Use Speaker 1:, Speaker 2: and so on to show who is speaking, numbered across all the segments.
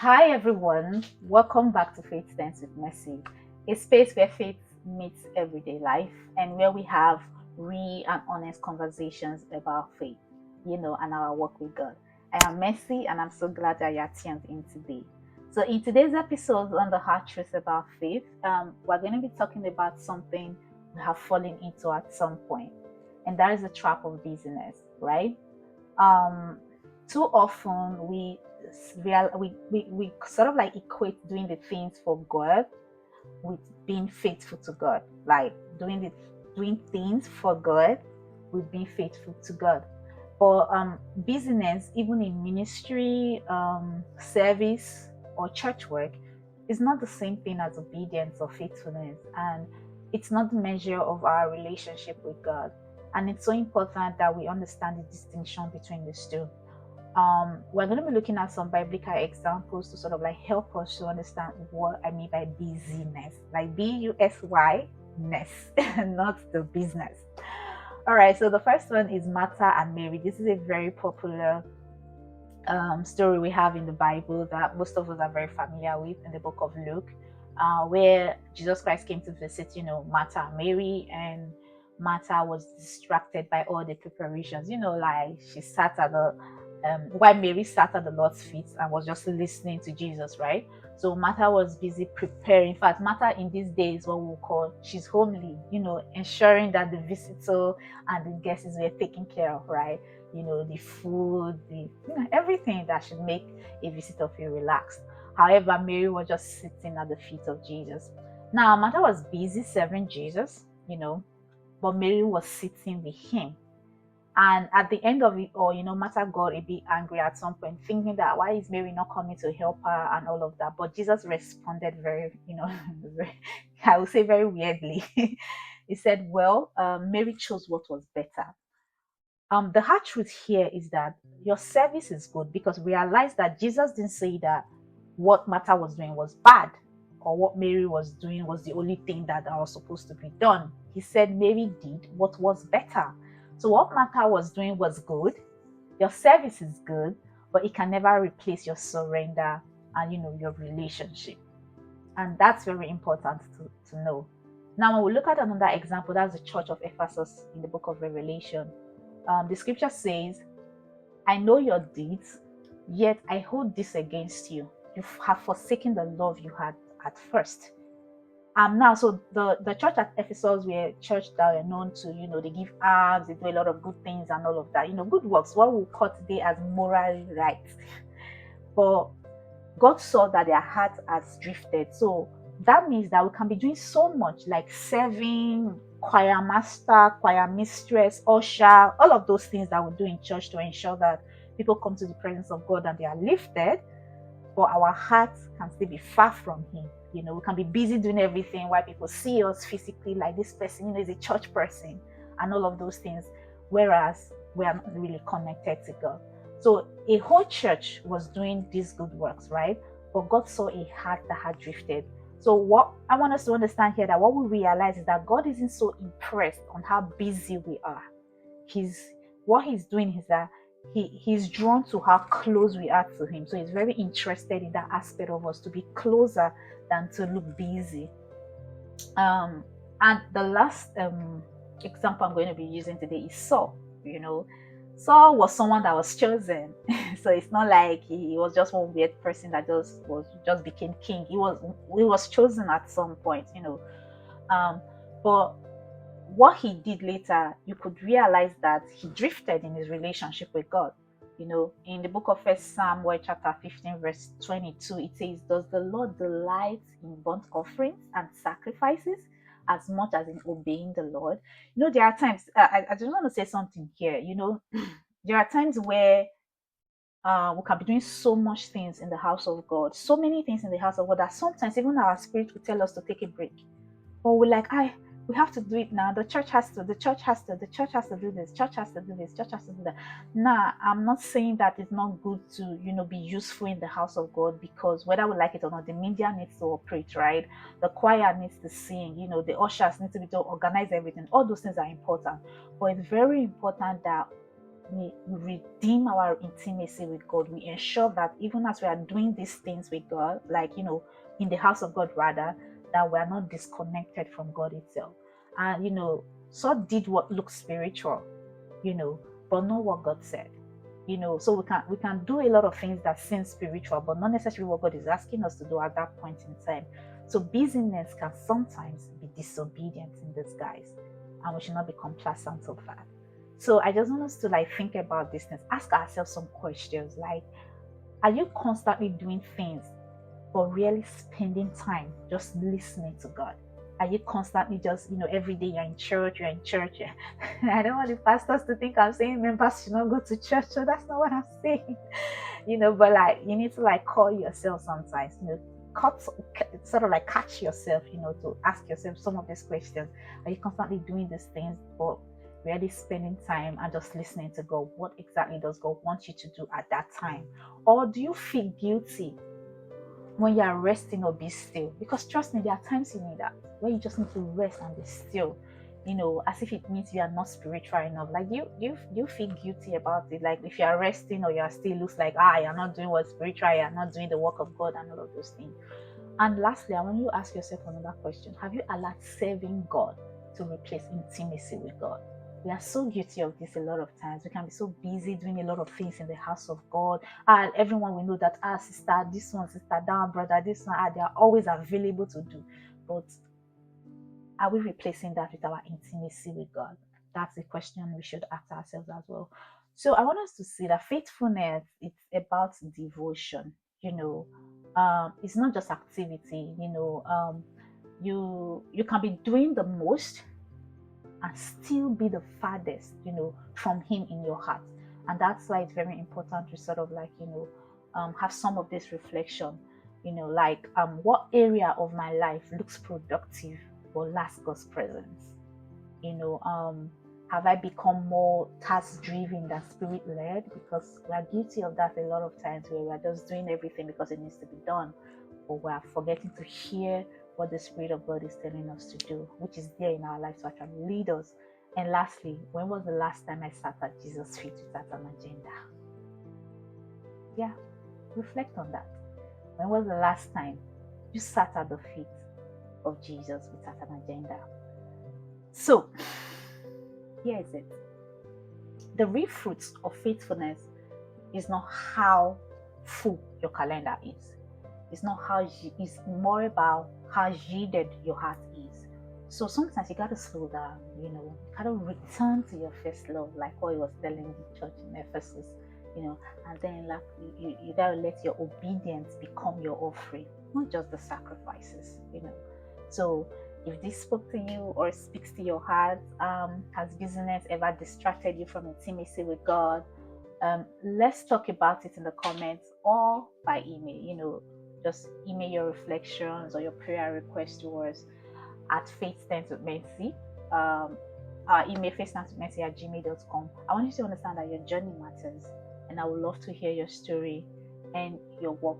Speaker 1: Hi everyone, welcome back to Faith Stands with Mercy, a space where faith meets everyday life and where we have real and honest conversations about faith, and our work with God. I am Mercy and I'm so glad that you are tuned in today. So, in today's episode on the hard truth about faith, we're going to be talking about something we have fallen into at some point, and that is the trap of busyness, right? um Too often we sort of like equate doing the things for God with being faithful to God, like doing things for God with being faithful to God. But business, even in ministry, service, or church work, is not the same thing as obedience or faithfulness, and it's not the measure of our relationship with God. And it's so important that we understand the distinction between these two. We're going to be looking at some biblical examples to sort of like help us to understand what I mean by busyness, like busy ness, not the business. All right, so the first one is Martha and Mary. This is a very popular story we have in the Bible that most of us are very familiar with in the book of Luke, where Jesus Christ came to visit, Martha and Mary, and Martha was distracted by all the preparations, like she sat at the while Mary sat at the Lord's feet and was just listening to Jesus, right? So Martha was busy preparing. In fact, Martha in these days, what we'll call, she's homely, ensuring that the visitor and the guests were taken care of, right? The food, everything that should make a visitor feel relaxed. However, Mary was just sitting at the feet of Jesus. Now, Martha was busy serving Jesus, but Mary was sitting with him. And at the end of it all, Martha got a bit angry at some point, thinking that why is Mary not coming to help her and all of that. But Jesus responded very, I would say very weirdly. He said, well, Mary chose what was better. The hard truth here is that your service is good, because realize that Jesus didn't say that what Martha was doing was bad, or what Mary was doing was the only thing that was supposed to be done. He said Mary did what was better. So what Martha was doing was good. Your service is good, but it can never replace your surrender and your relationship. And that's very important to know. Now, when we look at another example, that's the church of Ephesus in the book of Revelation. The scripture says, I know your deeds, yet I hold this against you. You have forsaken the love you had at first. Now, so the church at Ephesus were a church that were known to, they give alms, they do a lot of good things and all of that, good works, what we call today as morally right. But God saw that their hearts has drifted. So that means that we can be doing so much, like serving, choir master, choir mistress, usher, all of those things that we do in church to ensure that people come to the presence of God and they are lifted, but our hearts can still be far from Him. We can be busy doing everything while people see us physically, like this person, is a church person, and all of those things, whereas we are not really connected to God. So a whole church was doing these good works, right? But God saw a heart that had drifted. So what I want us to understand here, that what we realize is that God isn't so impressed on how busy we are. What He's doing is that he's drawn to how close we are to him. So he's very interested in that aspect of us, to be closer than to look busy. And the last example I'm going to be using today is Saul. Saul was someone that was chosen. So it's not like he was just one weird person that just became king. He was chosen at some point. But what he did later, you could realize that he drifted in his relationship with God. In the book of First Samuel, chapter 15, verse 22, it says, does the Lord delight in burnt offerings and sacrifices as much as in obeying the Lord? There are times, I just want to say something here. There are times where we can be doing so much things in the house of God, so many things in the house of God, that sometimes even our spirit will tell us to take a break. Or we're like, we have to do it now. The church has to do this, church has to do this, church has to do that. Nah, I'm not saying that it's not good to, be useful in the house of God, because whether we like it or not, the media needs to operate, right? The choir needs to sing, the ushers need to organize everything. All those things are important. But it's very important that we redeem our intimacy with God. We ensure that even as we are doing these things with God, like, in the house of God rather, that we are not disconnected from God itself. And, Saul did what looks spiritual, but not what God said. So we can do a lot of things that seem spiritual, but not necessarily what God is asking us to do at that point in time. So busyness can sometimes be disobedience in disguise, and we should not be complacent of that. So I just want us to think about this things, ask ourselves some questions like, are you constantly doing things but really spending time just listening to God? Are you constantly just, every day you're in church? I don't want the pastors to think I'm saying members should not go to church, so that's not what I'm saying. But you need to call yourself sometimes, sort of catch yourself, to ask yourself some of these questions. Are you constantly doing these things but really spending time and just listening to God? What exactly does God want you to do at that time? Or do you feel guilty when you are resting or be still? Because trust me, there are times you need that, where you just need to rest and be still, as if it means you are not spiritual enough. You feel guilty about it. Like if you are resting or you are still, looks like you're not doing what's spiritual, you're not doing the work of God and all of those things. And lastly, I want you to ask yourself another question. Have you allowed serving God to replace intimacy with God? We are so guilty of this a lot of times. We can be so busy doing a lot of things in the house of God. And everyone will know that, sister, this one, sister, that one, brother, this one, they are always available to do. But are we replacing that with our intimacy with God? That's a question we should ask ourselves as well. So I want us to see that faithfulness, it's about devotion. It's not just activity. You can be doing the most and still be the farthest, from Him in your heart. And that's why it's very important to sort of have some of this reflection, what area of my life looks productive but lacks God's presence? Have I become more task driven than spirit led? Because we are guilty of that a lot of times, where we are just doing everything because it needs to be done, but we are forgetting to hear what the Spirit of God is telling us to do, which is there in our lives to actually lead us. And lastly, when was the last time I sat at Jesus' feet without an agenda? Yeah, reflect on that. When was the last time you sat at the feet of Jesus without an agenda? So, here is it. The real fruits of faithfulness is not how full your calendar is. It's not it's more about how yielded your heart is. So sometimes you got to slow down, you got to return to your first love, like what he was telling the church in Ephesus, and then you got to let your obedience become your offering, not just the sacrifices, So if this spoke to you or speaks to your heart, has busyness ever distracted you from intimacy with God? Let's talk about it in the comments or by email. Just email your reflections or your prayer requests to us at faithstandswithmercy. Our email faithstandswithmercy@gmail.com. I want you to understand that your journey matters, and I would love to hear your story and your work.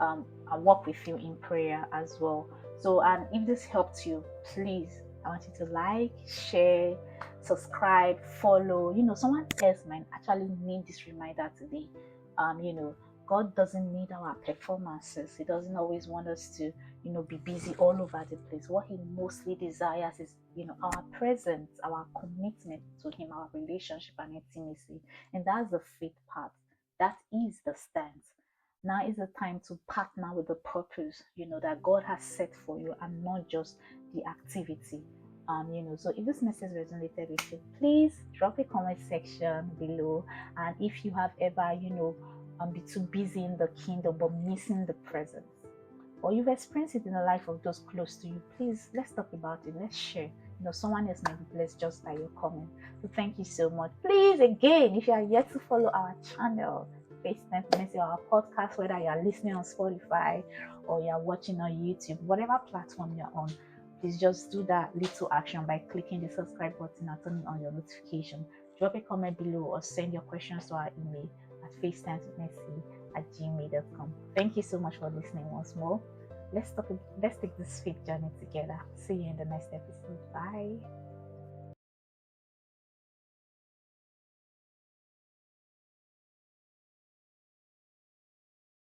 Speaker 1: I work with you in prayer as well. So, and if this helped you, please, I want you to share, subscribe, follow. Someone else might actually need this reminder today. God doesn't need our performances. He doesn't always want us to, be busy all over the place. What He mostly desires is, our presence, our commitment to Him, our relationship and intimacy. And that's the faith part. That is the stance. Now is the time to partner with the purpose, that God has set for you, and not just the activity. So if this message resonated with you, please drop a comment section below. And if you have ever, be too busy in the kingdom but missing the presence, or you've experienced it in the life of those close to you, please, let's talk about it. Let's share. Someone else might be blessed just by your comment. So thank you so much. Please, again, if you are yet to follow our channel, Faithstandswithmercy, our podcast, whether you are listening on Spotify or you are watching on YouTube, whatever platform you're on, please just do that little action by clicking the subscribe button and turning on your notification. Drop a comment below or send your questions to our email at faithstandswithmercy@gmail.com. Thank you so much for listening once more. Let's take this faith journey together. See you in the next episode. Bye.